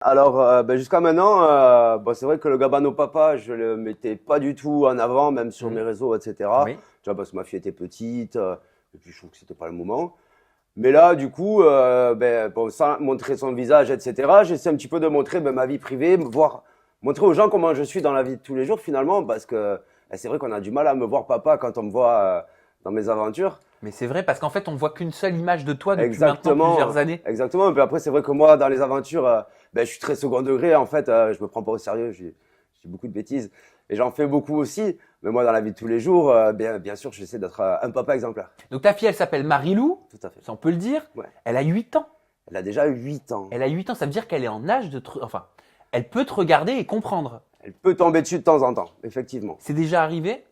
Alors, jusqu'à maintenant, c'est vrai que le Gabano Papa, je le mettais pas du tout en avant, même sur mes Mhm. réseaux, etc. Oui. Tu vois, parce que ma fille était petite, et puis je trouve que c'était pas le moment. Mais là, du coup, sans montrer son visage, etc., j'essaie un petit peu de montrer ma vie privée, voir, montrer aux gens comment je suis dans la vie de tous les jours, finalement, parce que c'est vrai qu'on a du mal à me voir papa quand on me voit dans mes aventures. Mais c'est vrai parce qu'en fait, on voit qu'une seule image de toi depuis maintenant plusieurs Exactement, années. exactement. Et puis après, c'est vrai que moi, dans les aventures, je suis très second degré. En fait, je me prends pas au sérieux. Je dis beaucoup de bêtises. Et j'en fais beaucoup aussi. Mais moi, dans la vie de tous les jours, bien sûr, j'essaie d'être un papa exemplaire. Donc ta fille, elle s'appelle Marilou, Tout à fait. ça on peut le dire. Ouais. Elle a 8 ans. Elle a déjà 8 ans. Elle a 8 ans, ça veut dire qu'elle est en âge de... Enfin, elle peut te regarder et comprendre. Elle peut tomber dessus de temps en temps, effectivement. C'est déjà arrivé?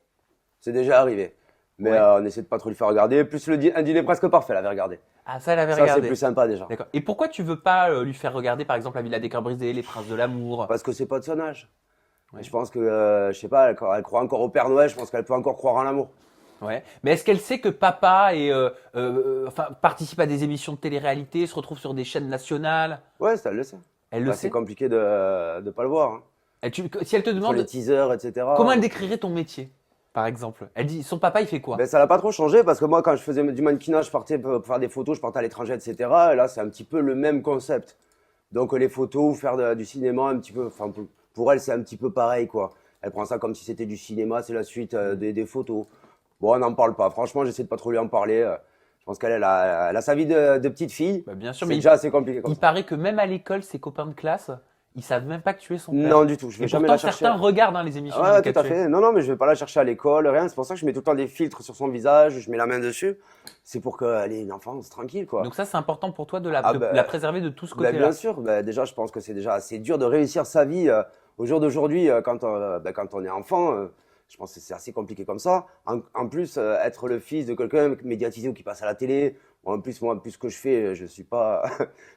C'est déjà arrivé. Mais Ouais. on essaie de pas trop lui faire regarder. Plus un dîner presque parfait, elle avait regardé. Ah, ça, elle avait Ça, c'est regardé. plus sympa déjà. D'accord. Et pourquoi tu veux pas lui faire regarder, par exemple, La Villa des Cœurs Brisés, Les Princes de l'amour? Parce que c'est pas de son âge. Et Ouais. je pense que, je sais pas, elle croit encore au Père Noël. Je pense qu'elle peut encore croire en l'amour. Ouais. Mais est-ce qu'elle sait que papa enfin, participe à des émissions de télé-réalité, se retrouve sur des chaînes nationales? Ouais, ça, elle le sait. Elle le C'est sait? compliqué de pas le voir, hein. Si elle te Sur les demande teasers, comment elle etc. décrirait ton métier, par exemple, elle dit son papa il fait quoi? Ça n'a pas trop changé parce que moi, quand je faisais du mannequinat, je partais pour faire des photos, je partais à l'étranger, etc. Et là, c'est un petit peu le même concept. Donc, les photos, faire du cinéma, un petit peu, enfin, pour elle, c'est un petit peu pareil, quoi. Elle prend ça comme si c'était du cinéma, c'est la suite des photos. Bon, on n'en parle pas. Franchement, j'essaie de pas trop lui en parler. Je pense elle a sa vie de petite fille. Bah, bien sûr, C'est mais déjà assez compliqué comme il ça. paraît que même à l'école, ses copains de classe, ils savent même pas que tu es son père. Non, du tout. Je vais Et jamais pourtant, la chercher. certains regardent hein, les émissions Ouais, tout à d'éducation. fait. Non, non, mais je vais pas la chercher à l'école, rien. C'est pour ça que je mets tout le temps des filtres sur son visage, je mets la main dessus. C'est pour qu'elle ait une enfance tranquille, quoi. Donc ça, c'est important pour toi Ah de la ben, préserver de tout ce bien côté-là. sûr. Déjà, je pense que c'est déjà assez dur de réussir sa vie au jour d'aujourd'hui quand on est enfant. Je pense que c'est assez compliqué comme ça. En plus, être le fils de quelqu'un médiatisé ou qui passe à la télé. Bon, en plus, moi, plus ce que je fais, je suis pas,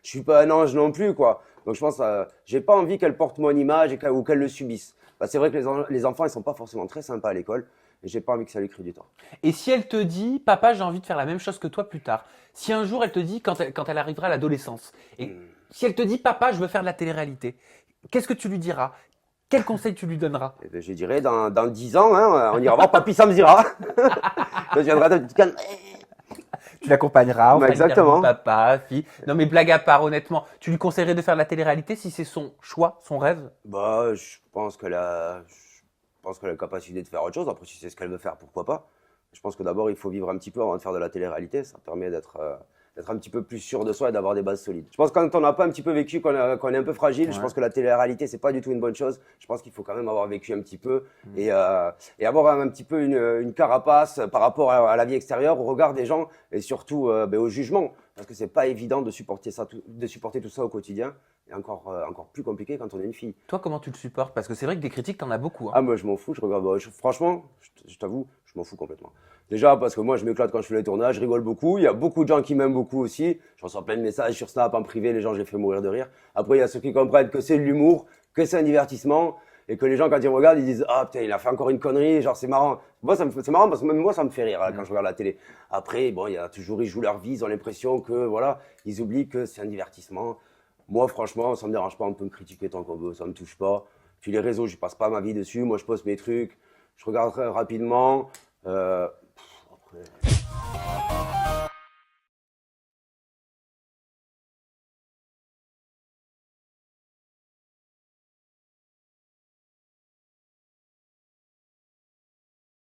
je suis pas un ange non plus, quoi. Donc, je pense, j'ai pas envie qu'elle porte mon image ou qu'elle le subisse. C'est vrai que les enfants, ils sont pas forcément très sympas à l'école. Et j'ai pas envie que ça lui crée du tort. Et si elle te dit, papa, j'ai envie de faire la même chose que toi plus tard. Si un jour elle te dit, quand elle arrivera à l'adolescence, et Hmm. si elle te dit, papa, je veux faire de la télé-réalité, qu'est-ce que tu lui diras? Quel conseil tu lui donneras? Eh ben, je dirais, dans 10 ans, hein, on ira voir Papy Samzira. Quand tu viendras, tu te calmes. Tu l'accompagneras, on fera une interview Exactement. papa, fille. Non mais blague à part, honnêtement, tu lui conseillerais de faire de la télé-réalité si c'est son choix, son rêve? Je pense qu'elle a la capacité de faire autre chose. Après, si c'est ce qu'elle veut faire, pourquoi pas. Je pense que d'abord, il faut vivre un petit peu avant de faire de la télé-réalité. Ça permet d'être un petit peu plus sûr de soi et d'avoir des bases solides. Je pense que quand on n'a pas un petit peu vécu, qu'on est un peu fragile, je Ouais. pense que la télé-réalité, c'est pas du tout une bonne chose. Je pense qu'il faut quand même avoir vécu un petit peu et avoir un petit peu une carapace par rapport à la vie extérieure, au regard des gens et surtout au jugement. Parce que c'est pas évident de supporter de supporter tout ça au quotidien. Et encore plus compliqué quand on est une fille. Toi, comment tu le supportes? Parce que c'est vrai que des critiques, t'en as beaucoup. Hein. Ah, moi, je m'en fous, je regarde. Franchement, je t'avoue, je m'en fous complètement. Déjà, parce que moi, je m'éclate quand je fais les tournages, je rigole beaucoup. Il y a beaucoup de gens qui m'aiment beaucoup aussi. Je reçois plein de messages sur Snap en privé, les gens, je les fais mourir de rire. Après, il y a ceux qui comprennent que c'est de l'humour, que c'est un divertissement, et que les gens, quand ils me regardent, ils disent ah, putain, il a fait encore une connerie, genre, c'est marrant. Moi, c'est marrant parce que même moi, ça me fait rire hein, quand je regarde la télé. Après, bon, il y a toujours, ils jouent leur vie, ils ont l'impression que, voilà, ils oublient que c'est un divertissement. Moi, franchement, ça me dérange pas, on peut me critiquer tant qu'on veut, ça me touche pas. Puis les réseaux, je passe pas ma vie dessus. Moi, je poste mes trucs, je regarde très rapidement. Après,